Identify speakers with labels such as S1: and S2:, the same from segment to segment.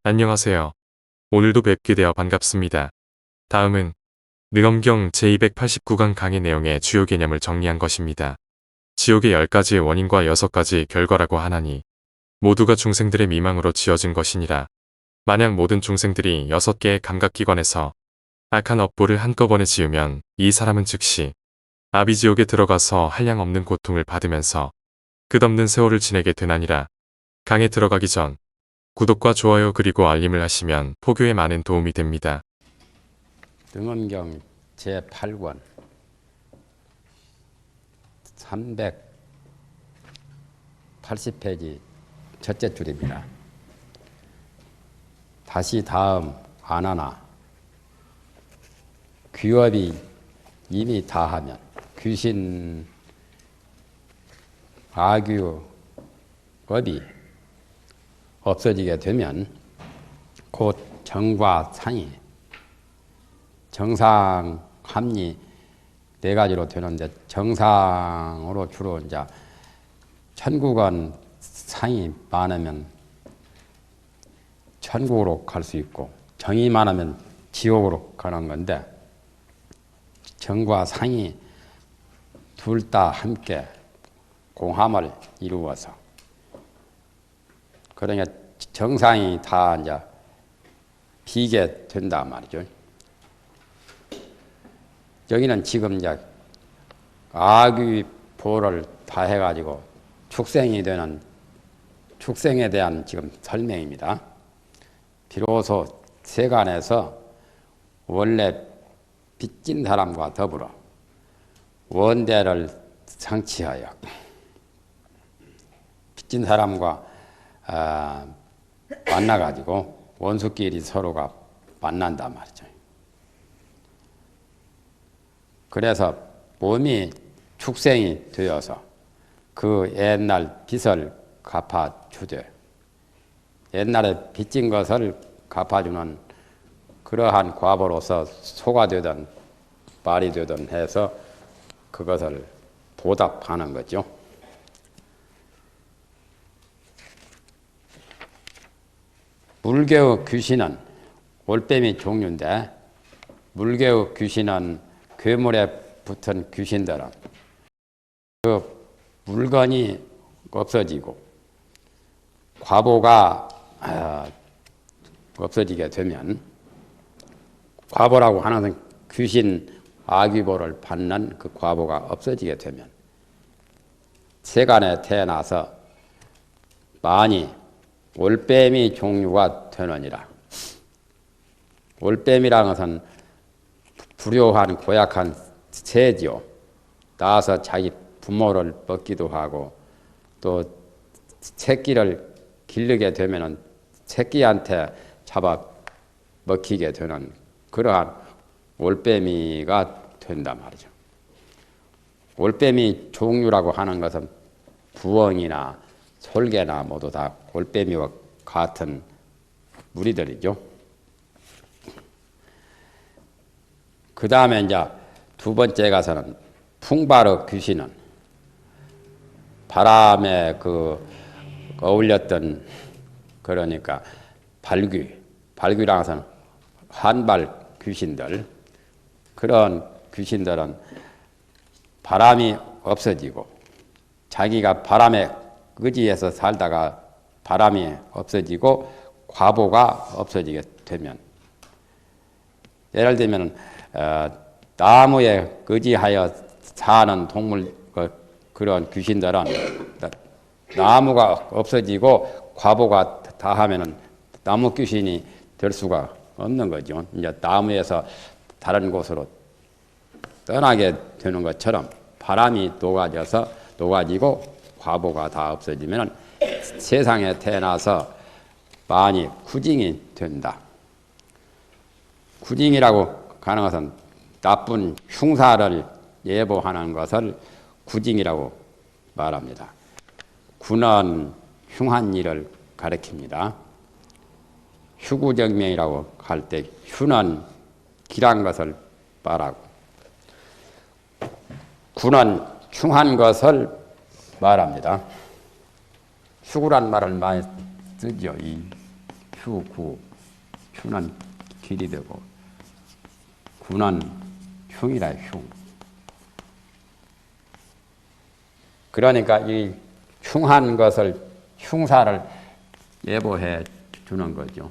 S1: 안녕하세요. 오늘도 뵙게 되어 반갑습니다. 다음은 능엄경 제289강 강의 내용의 주요 개념을 정리한 것입니다. 지옥의 10가지의 원인과 6가지 결과라고 하나니 모두가 중생들의 미망으로 지어진 것이니라. 만약 모든 중생들이 6개의 감각기관에서 악한 업보를 한꺼번에 지으면 이 사람은 즉시 아비지옥에 들어가서 한량없는 고통을 받으면서 끝없는 세월을 지내게 되나니라. 강에 들어가기 전 구독과 좋아요 그리고 알림을 하시면 포교에 많은 도움이 됩니다.
S2: 능엄경 제8권 380페이지 첫째 줄입니다. 다시 다음 안하나 귀업이 이미 다하면 귀신 악유업이 없어지게 되면 곧 정과 상이 정상 합리 네 가지로 되는데 정상으로 주로 이제 천국은 상이 많으면 천국으로 갈 수 있고 정이 많으면 지옥으로 가는 건데 정과 상이 둘 다 함께 공함을 이루어서 그러니까 정상이 다 이제 비게 된단 말이죠. 여기는 지금 이제 악의 보를 다 해가지고 축생이 되는 축생에 대한 지금 설명입니다. 비로소 세간에서 원래 빚진 사람과 더불어 원대를 상치하여 빚진 사람과 만나가지고 원수끼리 서로가 만난단 말이죠. 그래서 몸이 축생이 되어서 그 옛날 빚을 갚아주되 옛날에 빚진 것을 갚아주는 그러한 과보로서 소가 되든 말이 되든 해서 그것을 보답하는 거죠. 물개의 귀신은 올빼미 종류인데 물개의 귀신은 괴물에 붙은 귀신들은 그 물건이 없어지고 과보가 없어지게 되면 과보라고 하는 귀신 악귀보를 받는 그 과보가 없어지게 되면 세간에 태어나서 많이 올빼미 종류가 되느니라. 올빼미라는 것은 불효한 고약한 새지요. 낳아서 자기 부모를 먹기도 하고 또 새끼를 기르게 되면은 새끼한테 잡아 먹히게 되는 그러한 올빼미가 된단 말이죠. 올빼미 종류라고 하는 것은 부엉이나 솔개나 모두 다 올빼미와 같은 무리들이죠. 그 다음에 이제 두 번째 가서는 풍바르 귀신은 바람에 어울렸던 그러니까 발귀라는 것은 한발 귀신들 그런 귀신들은 바람이 없어지고 자기가 바람에 의지해서 살다가 바람이 없어지고 과보가 없어지게 되면 예를 들면 나무에 의지하여 사는 동물 그런 귀신들은 나무가 없어지고 과보가 다하면은 나무 귀신이 될 수가 없는 거죠. 이제 나무에서 다른 곳으로 떠나게 되는 것처럼 바람이 녹아지고 과보가 다 없어지면 세상에 태어나서 많이 구징이 된다. 구징이라고 하는 것은 나쁜 흉사를 예보하는 것을 구징이라고 말합니다. 구는 흉한 일을 가리킵니다. 휴구정명이라고 할 때 휴는 길한 것을 말하고 구는 흉한 것을 말합니다. 휴구란 말을 많이 쓰죠. 이 휴, 구. 휴는 길이 되고 구는 흉이라 흉. 그러니까 이 흉한 것을 흉사를 예보해 주는 거죠.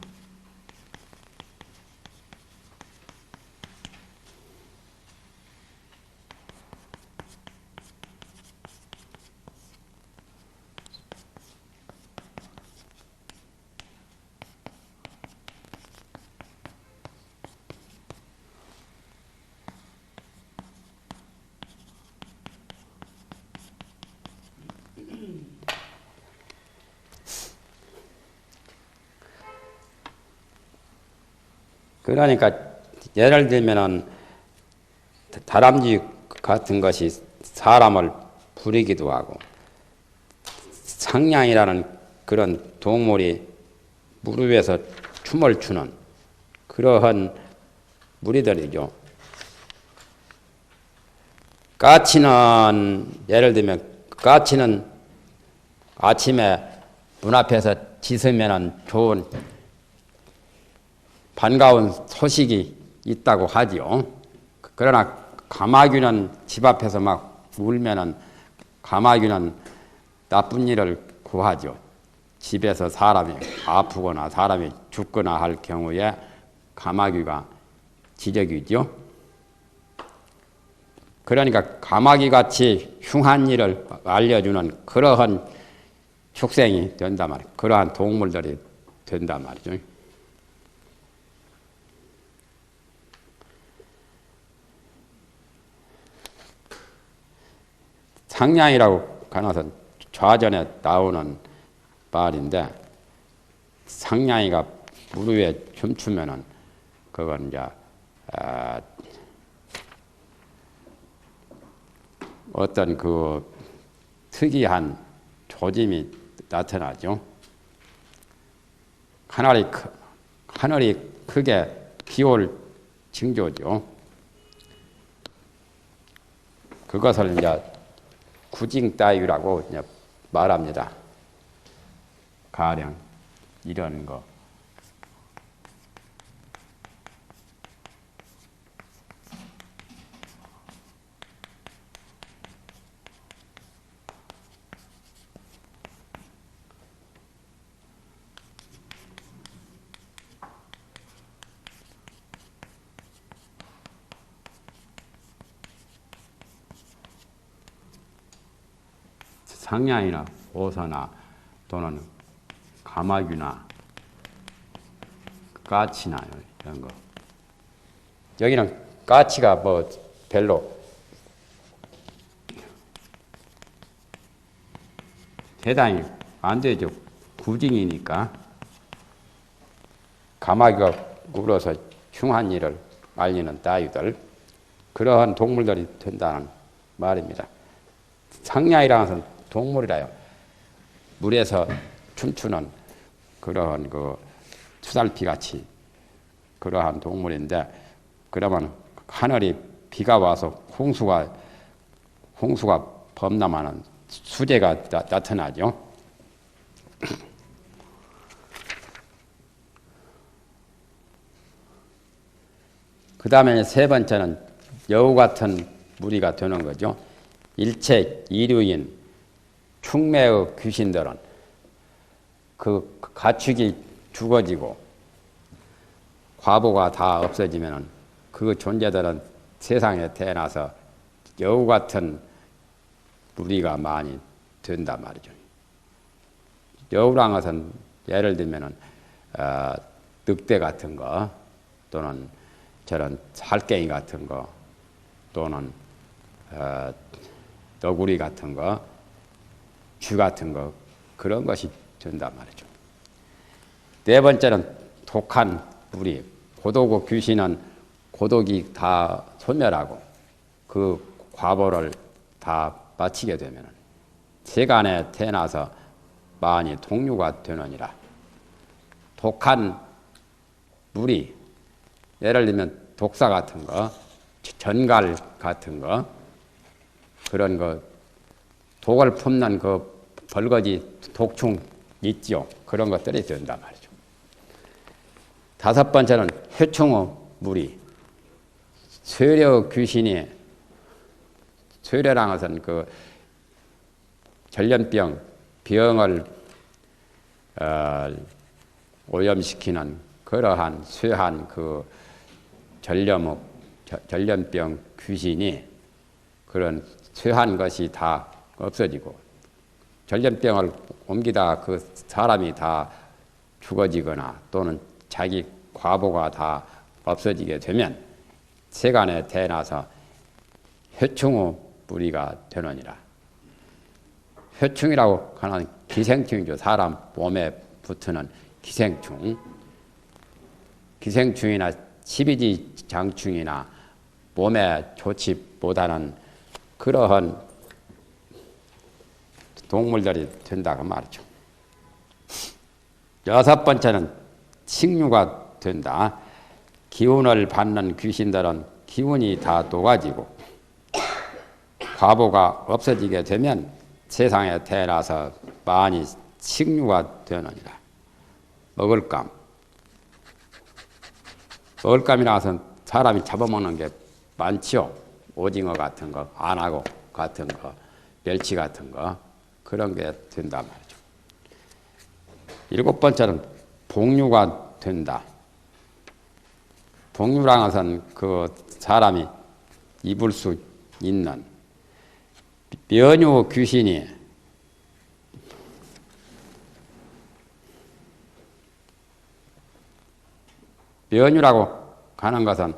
S2: 그러니까 예를 들면은 다람쥐 같은 것이 사람을 부리기도 하고 상냥이라는 그런 동물이 물 위에서 춤을 추는 그러한 무리들이죠. 까치는 예를 들면 까치는 아침에 문 앞에서 짖으면은 좋은 반가운 소식이 있다고 하지요. 그러나 가마귀는 집 앞에서 막 울면은 가마귀는 나쁜 일을 구하죠. 집에서 사람이 아프거나 사람이 죽거나 할 경우에 가마귀가 지적이죠. 그러니까 가마귀같이 흉한 일을 알려주는 그러한 축생이 된단 말이에요. 그러한 동물들이 된단 말이죠. 상냥이라고 가나서 좌전에 나오는 말인데 상냥이가 물 위에 춤추면은 그건 이제 어떤 그 특이한 조짐이 나타나죠. 하늘이 크게 비올 징조죠. 그것을 이제 구징따위라고 이제 말합니다. 가령 이런 거. 상냥이나 오서나 또는 가마귀나 까치나 이런 거. 여기는 까치가 뭐 별로 대단히 안 되죠. 구징이니까. 가마귀가 울어서 흉한 일을 알리는 따위들, 그러한 동물들이 된다는 말입니다. 상냥이라는 것은 동물이라요. 물에서 춤추는 그러한 그 수달피 같이 그러한 동물인데, 그러면 하늘이 비가 와서 홍수가 범람하는 수재가 나타나죠. 그 다음에 세 번째는 여우 같은 무리가 되는 거죠. 일체 이류인 충매의 귀신들은 그 가축이 죽어지고 과보가 다 없어지면 그 존재들은 세상에 태어나서 여우 같은 무리가 많이 된단 말이죠. 여우란 것은 예를 들면 늑대 같은 거 또는 저런 살갱이 같은 거 또는 너구리 같은 거, 쥐 같은 거, 그런 것이 된단 말이죠. 네 번째는 독한 무리. 고독의 귀신은 고독이 다 소멸하고 그 과보를 다 마치게 되면 세간에 태어나서 많이 동류가 되느니라. 독한 무리, 예를 들면 독사 같은 거, 전갈 같은 거, 그런 거, 독을 품는 그 벌거지 독충 있죠. 그런 것들이 된단 말이죠. 다섯 번째는 회충의 무리. 쇠려 귀신이, 쇠려란 것은 그 전염병, 병을 오염시키는 그러한 쇠한 그 전염병 귀신이 그런 쇠한 것이 다 없어지고, 전염병을 옮기다 그 사람이 다 죽어지거나 또는 자기 과보가 다 없어지게 되면 세간에 태어나서 회충의 무리가 되느니라. 회충이라고 하는 기생충이죠. 사람 몸에 붙는 기생충. 기생충이나 십이지장충이나 몸에 좋지 못하는 그러한 동물들이 된다고 말이죠. 여섯 번째는 칭류가 된다. 기운을 받는 귀신들은 기운이 다 녹아지고 과보가 없어지게 되면 세상에 태어나서 많이 칭류가 되느니라. 먹을감. 먹을감이라 해서 사람이 잡아먹는 게 많지요. 오징어 같은 거, 안하고 같은 거, 멸치 같은 거, 그런 게 된단 말이죠. 일곱 번째는 복류가 된다. 복류란 것은 그 사람이 입을 수 있는 면유 귀신이 면유라고 하는 것은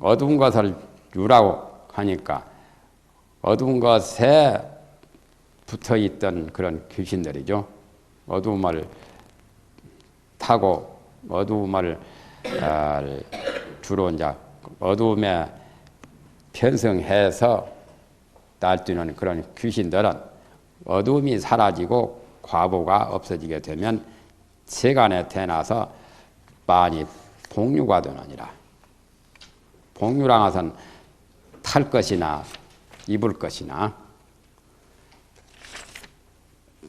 S2: 어두운 것을 유라고 하니까 어두운 것에 붙어 있던 그런 귀신들이죠. 어두움을 타고 어두움을 주로 이제 어두움에 편성해서 날뛰는 그런 귀신들은 어두움이 사라지고 과보가 없어지게 되면 세간에 태어나서 많이 복류가 되느니라. 복류란 것은 탈 것이나 입을 것이나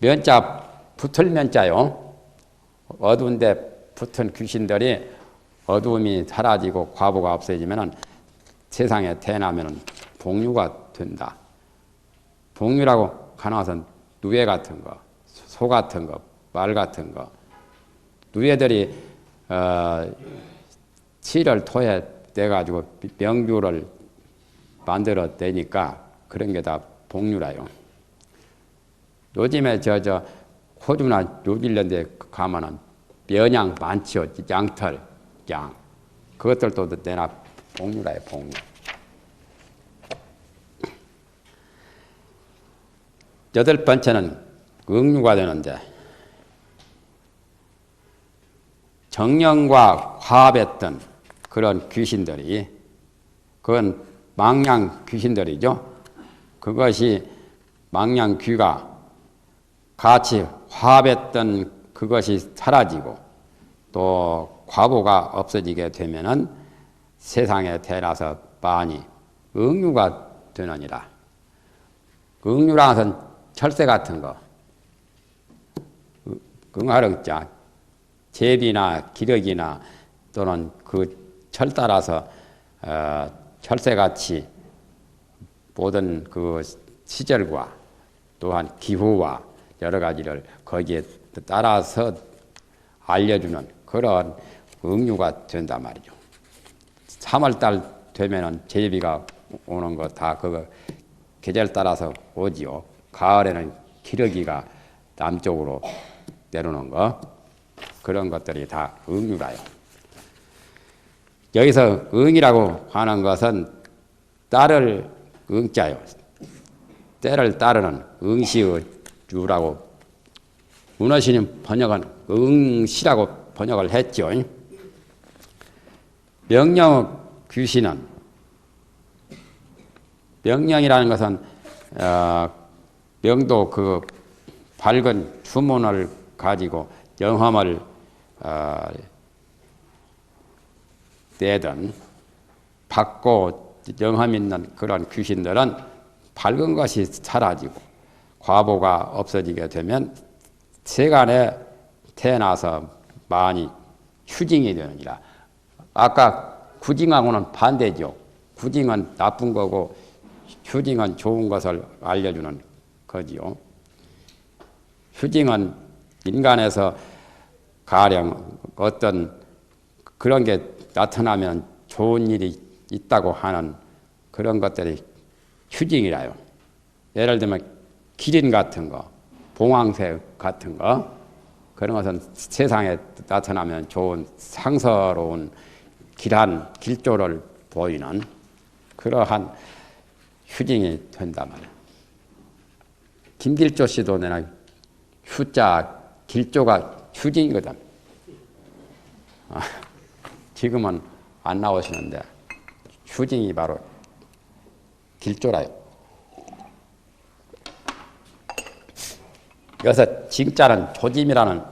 S2: 면자 붙을 면자요. 어두운데 붙은 귀신들이 어두움이 사라지고 과보가 없어지면 세상에 태어나면 복류가 된다. 복류라고 하는 것은 누에 같은 거, 소 같은 거, 말 같은 거. 누에들이 치를 토해 떼가지고 명주를 만들어 내니까 그런 게 다 복류라요. 요즘에 호주나 뉴질랜드에 가면은 면양 많지요. 양털, 양. 그것들도 내나 복류라요, 복류. 여덟 번째는 응류가 되는데, 정령과 화합했던 그런 귀신들이, 그건 망냥 귀신들이죠. 그것이 망냥 귀가 같이 화합했던 그것이 사라지고 또 과보가 없어지게 되면은 세상에 태어나서 많이 응유가 되느니라. 응유라는 것은 철새 같은 거, 응하릉자, 제비나 기력이나 또는 그 철 따라서 철새같이 모든 그 시절과 또한 기후와 여러 가지를 거기에 따라서 알려주는 그런 응유가 된단 말이죠. 3월달 되면은 제비가 오는 거 다 그거 계절 따라서 오지요. 가을에는 기러기가 남쪽으로 내려오는 거, 그런 것들이 다 응유라요. 여기서 응이라고 하는 것은 딸을 응자요. 때를 따르는 응시의 유라고 문어신이 번역은 응시라고 번역을 했죠. 명령 귀신은, 명령이라는 것은 명도 그 밝은 주문을 가지고 영험을 내던 받고 영험 있는 그런 귀신들은 밝은 것이 사라지고 과보가 없어지게 되면 세간에 태어나서 많이 휴징이 되느니라. 아까 구징하고는 반대죠. 구징은 나쁜 거고 휴징은 좋은 것을 알려주는 거지요. 휴징은 인간에서 가령 어떤 그런 게 나타나면 좋은 일이 있다고 하는 그런 것들이 휴징이라요. 예를 들면 기린 같은 거, 봉황새 같은 거, 그런 것은 세상에 나타나면 좋은 상서로운 길한 길조를 보이는 그러한 휴징이 된단 말이에요. 김길조 씨도 내가 휴자 길조가 휴징이거든. 지금은 안 나오시는데 휴징이 바로 길조라요. 여기서 징자는 조짐이라는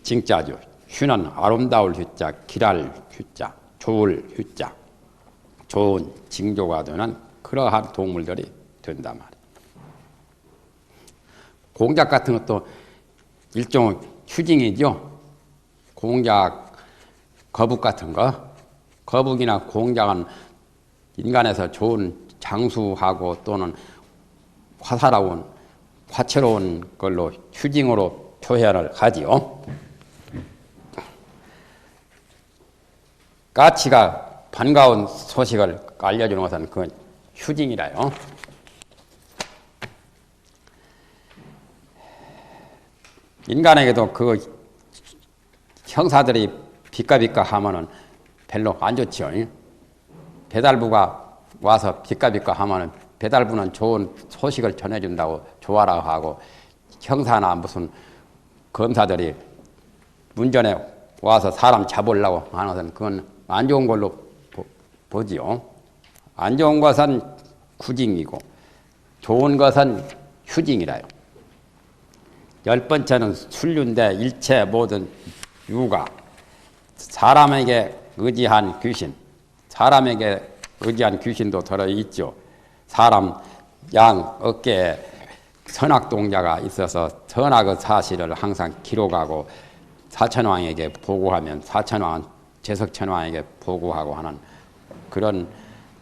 S2: 징자죠. 휴는 아름다울 휴자, 길할 휴자, 좋을 휴자, 좋은 징조가 되는 그러한 동물들이 된단 말이에요. 공작 같은 것도 일종의 휴징이죠. 공작, 거북 같은 거, 거북이나 공작은 인간에서 좋은 장수하고 또는 화사로운 화채로운 걸로 휴징으로 표현을 하지요. 까치가 반가운 소식을 알려주는 것은 그건 휴징이라요. 인간에게도 그 형사들이 비까비까 하면은 별로 안 좋지요. 배달부가 와서 비까비까 하면은 배달부는 좋은 소식을 전해준다고 좋아라 하고 형사나 무슨 검사들이 문전에 와서 사람 잡으려고 하는 것은 그건 안 좋은 걸로 보지요. 안 좋은 것은 구징이고 좋은 것은 휴징이라요. 10번째는 순류인데 일체 모든 유가 사람에게 의지한 귀신, 사람에게 의지한 귀신도 들어있죠. 사람 양 어깨에 선악동자가 있어서 선악의 사실을 항상 기록하고 사천왕에게 보고하면 사천왕은 제석천왕에게 보고하고 하는 그런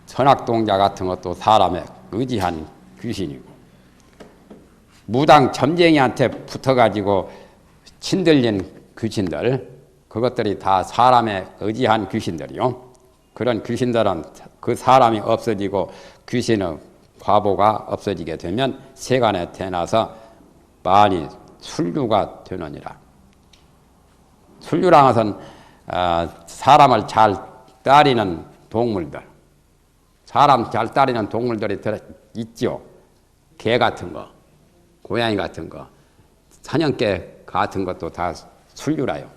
S2: 선악동자 같은 것도 사람의 의지한 귀신이고, 무당 점쟁이한테 붙어가지고 친들린 귀신들, 그것들이 다 사람의 의지한 귀신들이요. 그런 귀신들은 그 사람이 없어지고 귀신의 과보가 없어지게 되면 세간에 태어나서 많이 순류가 되느니라. 순류라는 것은 사람을 잘 따르는 동물들, 사람 잘 따르는 동물들이 있죠. 개 같은 거, 고양이 같은 거, 사냥개 같은 것도 다 순류라요.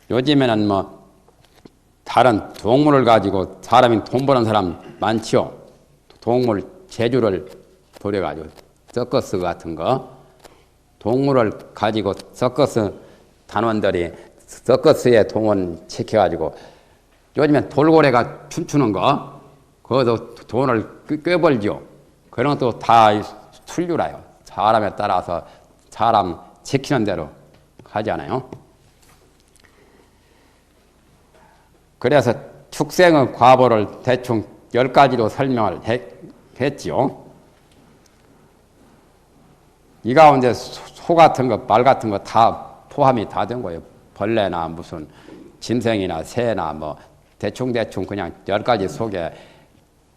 S2: 요즘에는 뭐 다른 동물을 가지고 사람이 돈 버는 사람 많죠. 동물 재주를 버려가지고 서커스 같은 거, 동물을 가지고 서커스 단원들이 서커스에 동원 시켜가지고 요즘엔 돌고래가 춤추는 거, 그것도 돈을 꽤 벌죠. 그런 것도 다 순류라요. 사람에 따라서 사람 시키는 대로 하잖아요. 그래서 축생의 과보를 대충 10가지로 설명을 했지요. 이 가운데 소 같은 거, 말 같은 거 다 포함이 다 된 거예요. 벌레나 무슨 짐승이나 새나 뭐 대충 그냥 10가지 속에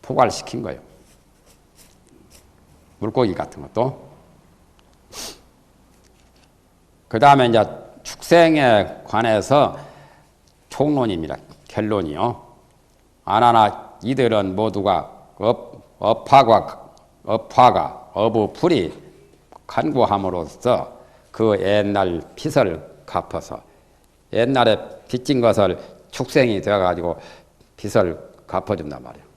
S2: 포괄시킨 거예요. 물고기 같은 것도. 그 다음에 이제 축생에 관해서 총론입니다. 결론이요. 아나나 이들은 모두가 업화가 어부풀이 간구함으로써 그 옛날 빚을 갚아서, 옛날에 빚진 것을 축생이 되어가지고 빚을 갚아준단 말이에요.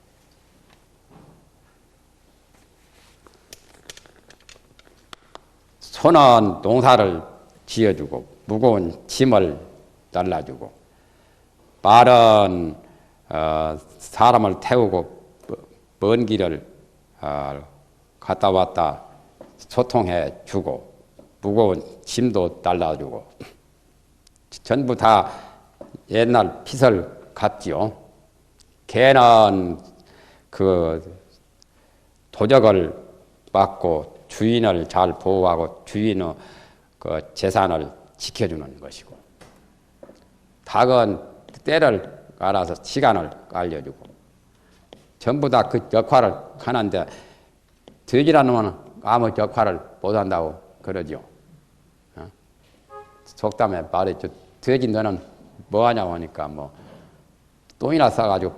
S2: 소는 농사를 지어주고 무거운 짐을 날라주고, 말은 사람을 태우고 먼 길을 갔다 왔다 소통해 주고 무거운 짐도 날라주고, 전부 다 옛날 핏을 갚지요. 개는 그 도적을 막고 주인을 잘 보호하고 주인의 그 재산을 지켜주는 것이고, 닭은 때를 알아서 시간을 알려주고, 전부 다 그 역할을 하는데 돼지라는 건 아무 역할을 못한다고 그러죠. 속담에 말했죠. 돼지 너는 뭐하냐고 하니까 뭐 똥이나 싸가지고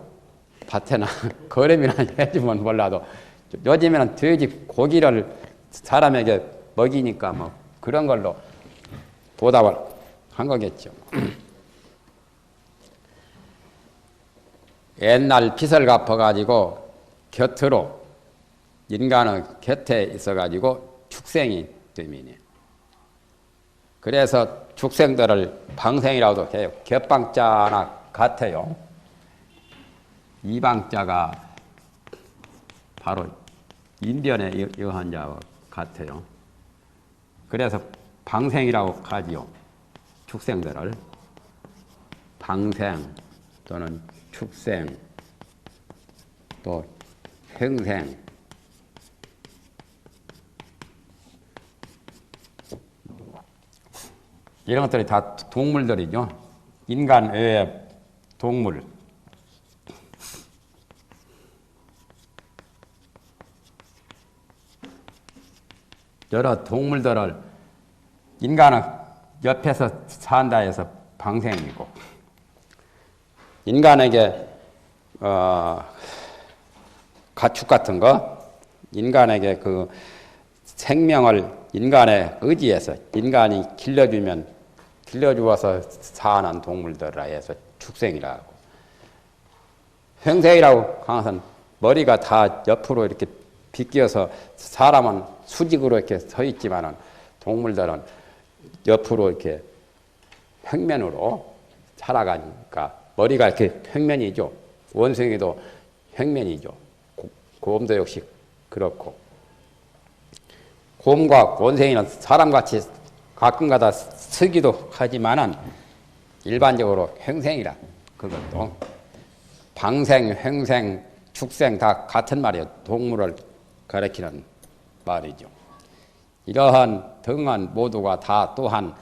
S2: 밭에나 거름이나 해주면 몰라도 요즘에는 돼지 고기를 사람에게 먹이니까 뭐 그런 걸로 보답을 한 거겠죠. 옛날 빚을 갚아가지고 곁으로 인간의 곁에 있어가지고 축생이 되미니. 그래서 축생들을 방생이라고도 해요. 겹방자나 같아요. 이방자가 바로 인변에 의한 자와 같아요. 그래서 방생이라고 하지요. 축생들을 방생 또는 축생 또 행생 이런 것들이 다 동물들이죠. 인간 외의 동물. 여러 동물들을 인간은 옆에서 산다 해서 방생이고, 인간에게 가축 같은 거, 인간에게 그 생명을 인간의 의지에서 인간이 길러주어서 사는 동물들이라 해서 축생이라고. 행생이라고 하는 것은 머리가 다 옆으로 이렇게 비껴서 사람은 수직으로 이렇게 서 있지만은 동물들은 옆으로 이렇게 평면으로 살아가니까 머리가 이렇게 평면이죠. 원숭이도 평면이죠. 곰도 역시 그렇고. 곰과 원숭이는 사람같이 가끔가다 서기도 하지만은 일반적으로 행생이라. 그것도 방생, 행생, 축생 다 같은 말이에요. 동물을 가리키는 말이죠. 이러한 등한 모두가 다 또한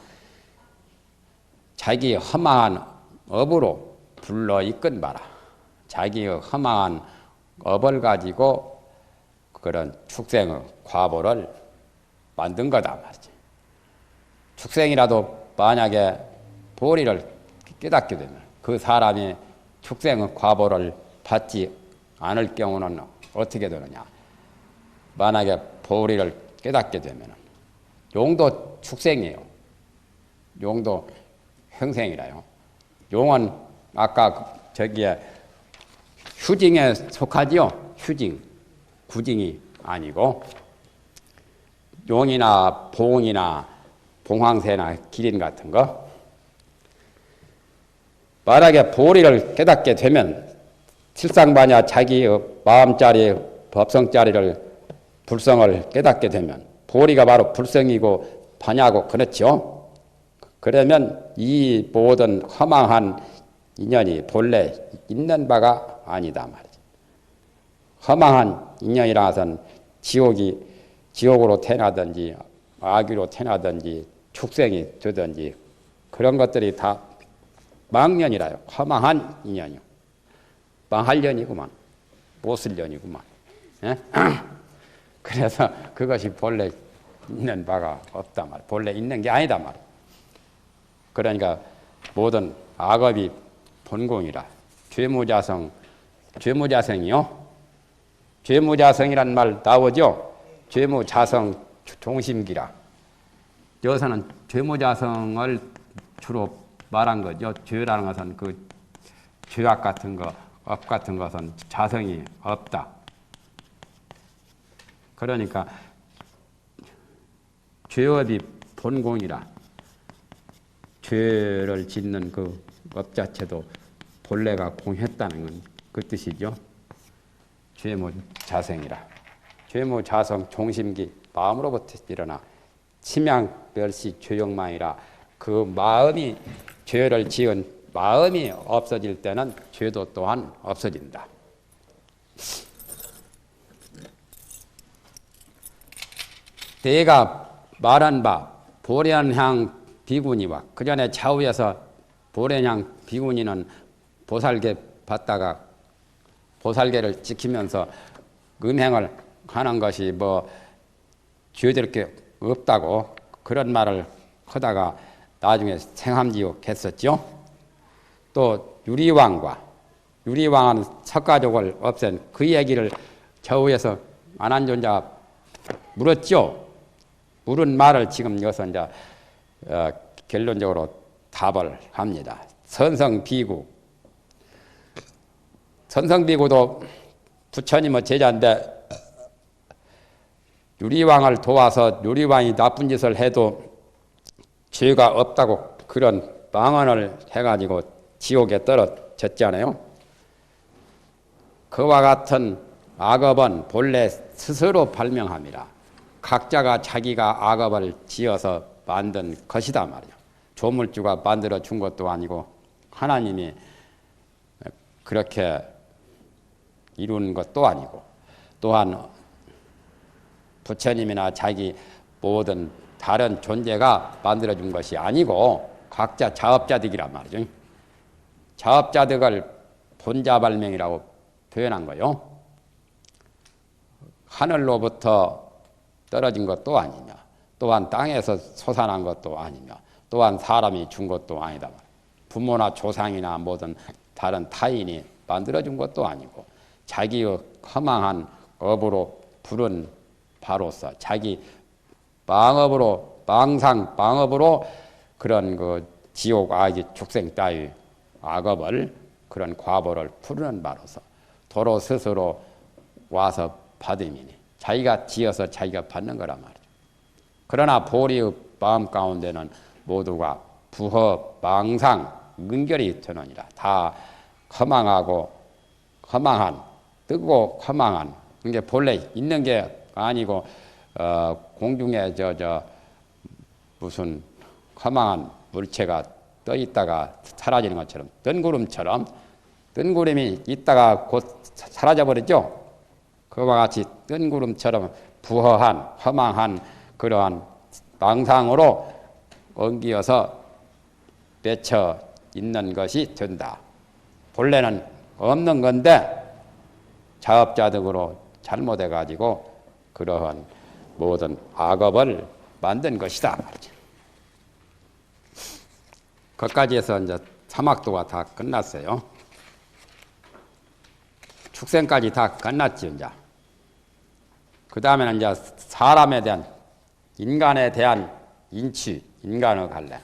S2: 자기의 허망한 업으로 불러 이끈 바라. 자기의 허망한 업을 가지고 그런 축생의 과보를 만든 거다 말이지. 축생이라도 만약에 보리를 깨닫게 되면 그 사람이 축생의 과보를 받지 않을 경우는 어떻게 되느냐. 만약에 보리를 깨닫게 되면 용도 축생이에요. 용도 형생이라요. 용은 아까 저기에 휴징에 속하지요. 휴징, 구징이 아니고 용이나 봉이나 봉황새나 기린 같은 거. 만약에 보리를 깨닫게 되면 칠상반야 자기의 마음자리, 법성자리를 불성을 깨닫게 되면 보리가 바로 불성이고 반야고 그렇죠. 그러면 이 모든 허망한 인연이 본래 있는 바가 아니다 말이죠. 허망한 인연이라 해서는 지옥으로 태어나든지 아귀로 태어나든지 축생이 되든지 그런 것들이 다 망년이라요. 허망한 인연이요. 망할 년이구만. 못 쓸 년이구만. 예? 그래서 그것이 본래 있는 바가 없단 말이야. 본래 있는 게 아니다 말이야. 그러니까 모든 악업이 본공이라. 죄무자성이요. 죄무자성이란 말 나오죠. 죄무자성 종심기라. 여기서는 죄무자성을 주로 말한 거죠. 죄라는 것은 그 죄악 같은 거, 업 같은 것은 자성이 없다. 그러니까 죄업이 본공이라. 죄를 짓는 그 업 자체도 본래가 공했다는 건 그 뜻이죠. 죄무자성이라. 죄무자성 종심기 마음으로부터 일어나 치명 멸시 죄욕망이라. 그 마음이 죄를 지은 마음이 없어질 때는 죄도 또한 없어진다. 대가 말한 바 보련향 비구니와 그 전에 좌우에서 보련향 비구니는 보살계 받다가 보살계를 지키면서 음행을 하는 것이 뭐 죄될 게 없다고 그런 말을 하다가 나중에 생함지옥 했었죠. 또 유리왕은 석가족을 없앤 그 얘기를 좌우에서 안한존자 물었죠. 물은 말을 지금 여기서 이제 결론적으로 답을 합니다. 선성비구도 부처님의 제자인데 유리왕을 도와서 유리왕이 나쁜 짓을 해도 죄가 없다고 그런 망언을 해가지고 지옥에 떨어졌잖아요. 그와 같은 악업은 본래 스스로 발명합니다. 각자가 자기가 악업을 지어서 만든 것이다 말이죠. 조물주가 만들어 준 것도 아니고 하나님이 그렇게 이룬 것도 아니고 또한 부처님이나 자기 모든 다른 존재가 만들어 준 것이 아니고 각자 자업자득이란 말이죠. 자업자득을 본자발명이라고 표현한 거요. 하늘로부터 떨어진 것도 아니며 또한 땅에서 솟아난 것도 아니며 또한 사람이 준 것도 아니다. 부모나 조상이나 모든 다른 타인이 만들어준 것도 아니고 자기의 허망한 업으로 부른 바로서 자기 망업으로 그런 그 지옥 아기 축생 따위 악업을 그런 과보를 푸르는 바로서 도로 스스로 와서 받음이니 자기가 지어서 자기가 받는 거란 말이죠. 그러나 보리의 마음 가운데는 모두가 부허, 망상, 은결이 전원이라 다 허망한 뜨고 허망한 이게 본래 있는 게 아니고 공중에 무슨 허망한 물체가 떠 있다가 사라지는 것처럼 뜬구름이 있다가 곧 사라져 버리죠. 그와 같이 뜬구름처럼 부허한 허망한 그러한 망상으로 엉기어서 맺혀 있는 것이 된다. 본래는 없는 건데 자업자득으로 잘못해 가지고 그러한 모든 악업을 만든 것이다 말이죠. 거기까지 해서 이제 사막도가 다 끝났어요. 축생까지 다 끝났죠, 이제. 그 다음에는 이제 사람에 대한 인간에 대한 인간의 갈래.